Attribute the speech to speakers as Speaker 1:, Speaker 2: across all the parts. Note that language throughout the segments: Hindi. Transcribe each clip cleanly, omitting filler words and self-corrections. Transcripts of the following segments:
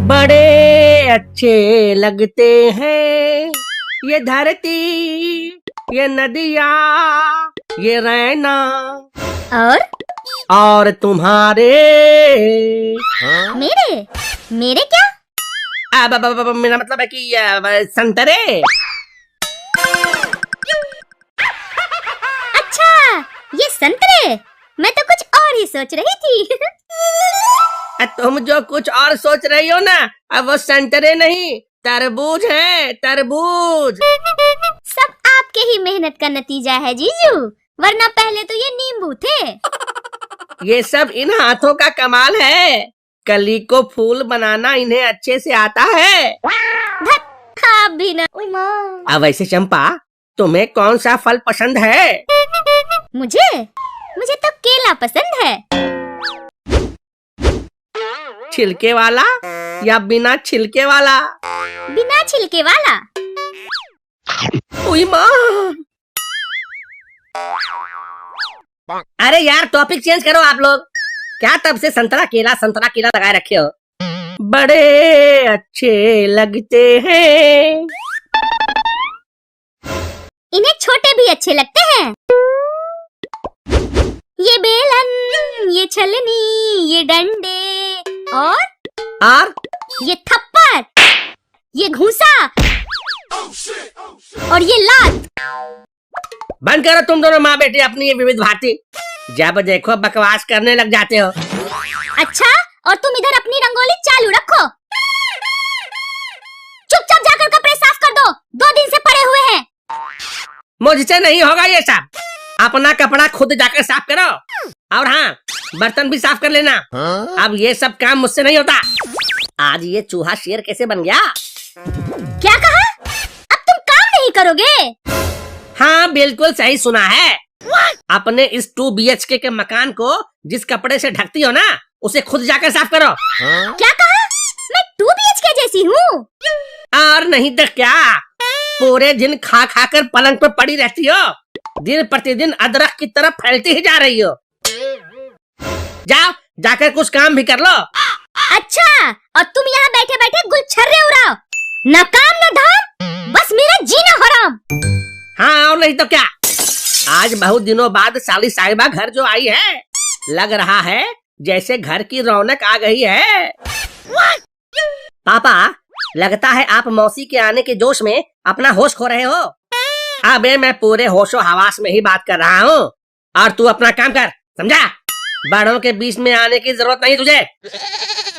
Speaker 1: बड़े अच्छे लगते हैं ये धरती, ये नदिया, ये रैना और तुम्हारे।
Speaker 2: मेरे मेरे क्या?
Speaker 1: मेरा मतलब है कि संतरे।
Speaker 2: अच्छा, ये संतरे। मैं तो कुछ और ही सोच रही थी।
Speaker 1: तुम जो कुछ और सोच रही हो ना, अब वो संतरे नहीं, तरबूज है, तरबूज।
Speaker 2: सब आपके ही मेहनत का नतीजा है जीजू, वरना पहले तो ये नींबू थे।
Speaker 1: ये सब इन हाथों का कमाल है। कली को फूल बनाना इन्हें अच्छे से आता है।
Speaker 2: आप भी ना।
Speaker 1: अब वैसे चंपा, तुम्हें कौन सा फल पसंद है?
Speaker 2: मुझे तो केला पसंद है।
Speaker 1: छिलके वाला या बिना छिलके वाला?
Speaker 2: बिना छिलके वाला।
Speaker 1: उई माँ! अरे यार, टॉपिक चेंज करो आप लोग। क्या तब से संतरा केला लगाए रखे हो? बड़े अच्छे लगते हैं।
Speaker 2: इन्हें छोटे भी अच्छे लगते हैं। ये बेलन, ये छलनी, ये डंडे और ये थप्पड़, ये घूसा और ये लात।
Speaker 1: बंद करो तुम दोनों माँ बेटी अपनी ये विविध भांति। जब देखो बकवास करने लग जाते हो।
Speaker 2: अच्छा, और तुम इधर अपनी रंगोली चालू रखो। चुपचाप जाकर कपड़े साफ कर दो, 2 दिन से पड़े हुए हैं।
Speaker 1: मुझसे नहीं होगा ये सब। अपना कपड़ा खुद जाकर साफ करो। और हाँ, बर्तन भी साफ कर लेना। अब ये सब काम मुझसे नहीं होता। आज ये चूहा शेर कैसे बन गया?
Speaker 2: क्या कहा? अब तुम काम नहीं करोगे?
Speaker 1: हाँ, बिल्कुल सही सुना है। अपने इस 2 BHK के मकान को जिस कपड़े से ढकती हो ना, उसे खुद जाकर साफ करो।
Speaker 2: क्या कहा? मैं 2 BHK जैसी हूँ?
Speaker 1: और नहीं तो क्या, पूरे दिन खा खा कर पलंग पर पड़ी रहती हो। दिन प्रतिदिन अदरक की तरफ फैलती ही जा रही हो। जाओ, जाकर कुछ काम भी कर लो।
Speaker 2: अच्छा, और तुम यहाँ बैठे बैठे गुलछर्रे उड़ाओ। न काम न धाम, बस मेरा जीना हराम।
Speaker 1: हाँ, और नहीं तो क्या। आज बहुत दिनों बाद साली साहिबा घर जो आई है, लग रहा है जैसे घर की रौनक आ गई है। पापा, लगता है आप मौसी के आने के जोश में अपना होश खो रहे हो। अबे मैं पूरे होशो हवास में ही बात कर रहा हूँ, और तू अपना काम कर, समझा? बड़ों के बीच में आने की जरूरत नहीं तुझे।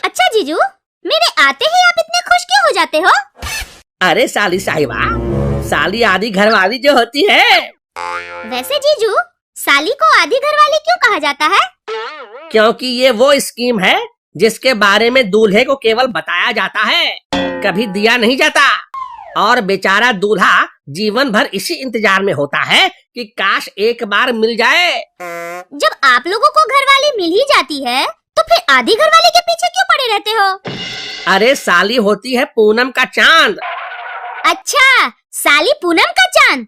Speaker 2: अच्छा जीजू, मेरे आते ही आप इतने खुश क्यों हो जाते हो?
Speaker 1: अरे साली साहिबा, साली आधी घरवाली जो होती है।
Speaker 2: वैसे जीजू, साली को आधी घरवाली क्यों कहा जाता है?
Speaker 1: क्योंकि ये वो स्कीम है जिसके बारे में दूल्हे को केवल बताया जाता है, कभी दिया नहीं जाता। और बेचारा दूल्हा जीवन भर इसी इंतजार में होता है कि काश एक बार मिल जाए।
Speaker 2: जब आप लोगों को घरवाली मिल ही जाती है, तो फिर आधी घरवाली के पीछे क्यों पड़े रहते हो?
Speaker 1: अरे साली होती है पूनम का चांद।
Speaker 2: अच्छा, साली पूनम का चांद।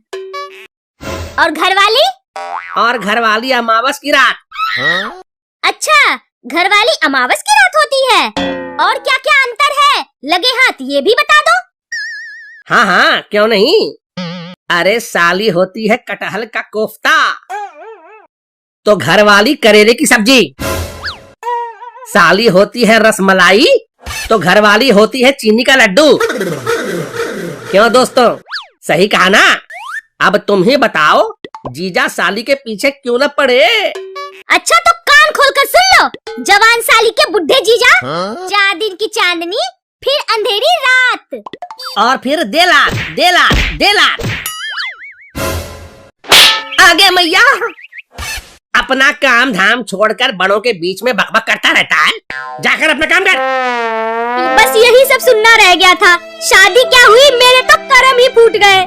Speaker 2: और घरवाली?
Speaker 1: और घरवाली अमावस की रात।
Speaker 2: अच्छा, घरवाली अमावस की रात होती है। और क्या क्या अंतर है, लगे हाथ ये भी बता दो।
Speaker 1: हाँ हाँ, क्यों नहीं। अरे साली होती है कटहल का कोफ्ता, तो घरवाली करेले की सब्जी। साली होती है रसमलाई, तो घरवाली होती है चीनी का लड्डू। क्यों दोस्तों, सही कहा ना? अब तुम ही बताओ, जीजा साली के पीछे क्यों न पड़े?
Speaker 2: अच्छा, तो कान खोलकर सुन लो, जवान साली के बुढ़े जीजा। 4 दिन की चांदनी, फिर अंधेरी रात,
Speaker 1: और फिर देलात। आगे मैया, अपना काम धाम छोड़कर बड़ों के बीच में बकबक करता रहता है। जाकर अपना काम कर।
Speaker 2: बस यही सब सुनना रह गया था। शादी क्या हुई, मेरे तो करम ही फूट गए।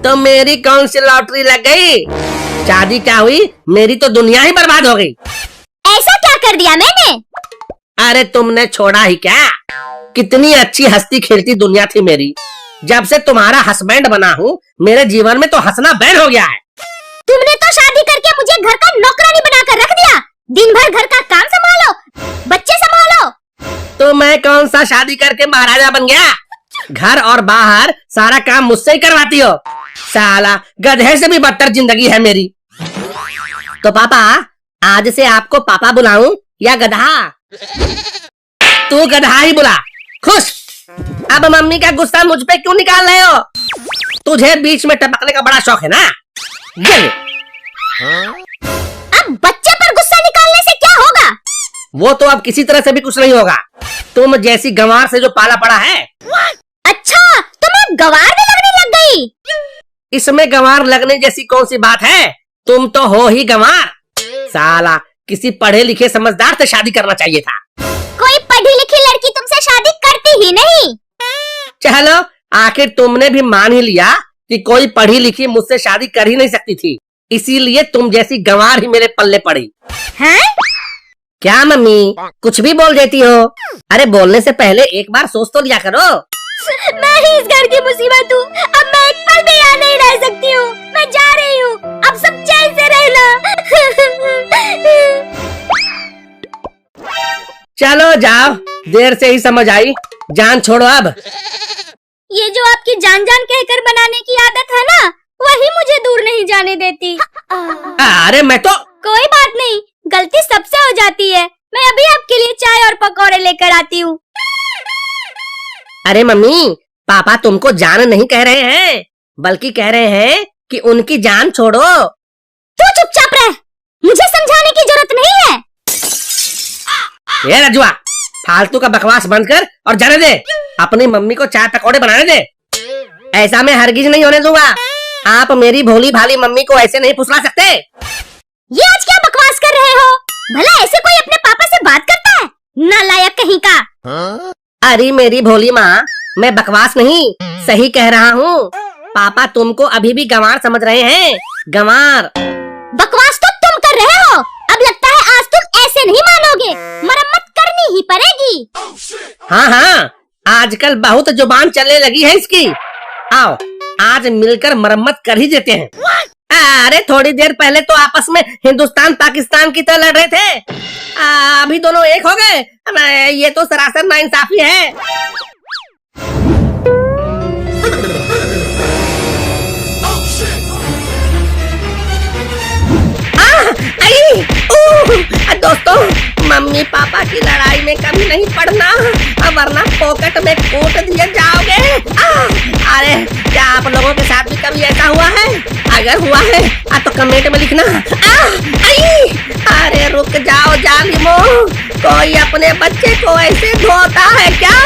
Speaker 1: तो मेरी कौन सी लॉटरी लग गई? शादी क्या हुई, मेरी तो दुनिया ही बर्बाद हो गई।
Speaker 2: ऐसा क्या कर दिया मैंने?
Speaker 1: अरे तुमने छोड़ा ही क्या? कितनी अच्छी हंसती खेलती दुनिया थी मेरी। जब से तुम्हारा हस्बैंड बना हूँ, मेरे जीवन में तो हंसना बैन हो गया है।
Speaker 2: तुमने तो शादी करके मुझे घर का नौकरानी बनाकर रख दिया। दिन भर घर का काम संभालो, बच्चे संभालो,
Speaker 1: तो मैं कौन सा शादी करके महाराजा बन गया? घर और बाहर सारा काम मुझसे ही करवाती हो। साला गधे से भी बदतर जिंदगी है मेरी। तो पापा, आज से आपको पापा बुलाऊं या गधा? तू गधा ही बुला। खुश। अब मम्मी का गुस्सा मुझ पे क्यों निकाल रहे हो? तुझे बीच में टपकने का बड़ा शौक है ना? ये ले।
Speaker 2: अब बच्चे पर गुस्सा निकालने से क्या होगा?
Speaker 1: वो तो अब किसी तरह से भी कुछ नहीं होगा। तुम जैसी गंवार से जो पाला पड़ा है।
Speaker 2: अच्छा, तुम्हें गंवार भी लगने लग गई?
Speaker 1: इसमें गंवार लगने जैसी कौन सी बात है? तुम तो हो ही गंवार। साला किसी पढ़े लिखे समझदार से शादी करना चाहिए था।
Speaker 2: कोई पढ़ी लिखी लड़की तुमसे शादी करती ही नहीं।
Speaker 1: चलो, आखिर तुमने भी मान ही लिया कि कोई पढ़ी लिखी मुझसे शादी कर ही नहीं सकती थी, इसीलिए तुम जैसी गंवार ही मेरे पल्ले पड़ी।
Speaker 2: हैं?
Speaker 1: क्या मम्मी, कुछ भी बोल देती हो? अरे बोलने से पहले एक बार सोच तो लिया करो।
Speaker 2: मैं ही इस घर की मुसीबत हूँ। अब मैं एक पल भी यहाँ नहीं रह सकती हूँ। मैं जा रही हूँ। अब सब चैन से रहना।
Speaker 1: चलो जाओ, देर से ही समझ आई। जान छोड़ो अब।
Speaker 2: ये जो आपकी जान जान कहकर बनाने की आदत है ना, वही मुझे दूर नहीं जाने देती।
Speaker 1: अरे मैं तो।
Speaker 2: कोई बात नहीं, गलती सबसे हो जाती है। मैं अभी आपके लिए चाय और पकौड़े लेकर आती हूँ।
Speaker 1: अरे मम्मी, पापा तुमको जान नहीं कह रहे हैं, बल्कि कह रहे हैं कि उनकी जान छोड़ो।
Speaker 2: तू चुपचाप रह, मुझे समझाने की जरूरत नहीं है।
Speaker 1: ये रजुआ, फालतू का बकवास बंद कर और जाने दे। अपनी मम्मी को चाय पकौड़े बनाने दे। ऐसा मैं हरगिज नहीं होने दूंगा। आप मेरी भोली भाली मम्मी को ऐसे नहीं फुसला सकते।
Speaker 2: ये आज क्या बकवास कर रहे हो? भला ऐसे कोई अपने पापा से बात करता है? नालायक कहीं का।
Speaker 1: अरे मेरी भोली माँ, मैं बकवास नहीं सही कह रहा हूँ। पापा तुमको अभी भी गंवार समझ रहे हैं। गंवार।
Speaker 2: बकवास तो तुम कर रहे हो। अब लगता है आज तुम ऐसे नहीं मानोगे। मरम्मत करनी ही पड़ेगी।
Speaker 1: हाँ हाँ, आजकल बहुत जुबान चलने लगी है इसकी। आओ, आज मिलकर मरम्मत कर ही देते हैं। अरे थोड़ी देर पहले तो आपस में हिंदुस्तान पाकिस्तान की तरह लड़ रहे थे। अभी दोनों एक हो गए। ये तो सरासर नाइंसाफी है। दोस्तों, मम्मी पापा की लड़ाई में कभी नहीं पड़ना, वरना पॉकेट में कूट दिए जाओगे। अरे क्या आप लोगों के साथ भी कभी ऐसा हुआ है? अगर हुआ है तो कमेंट में लिखना। अरे रुक जाओ जालिमो, कोई अपने बच्चे को ऐसे धोता है क्या?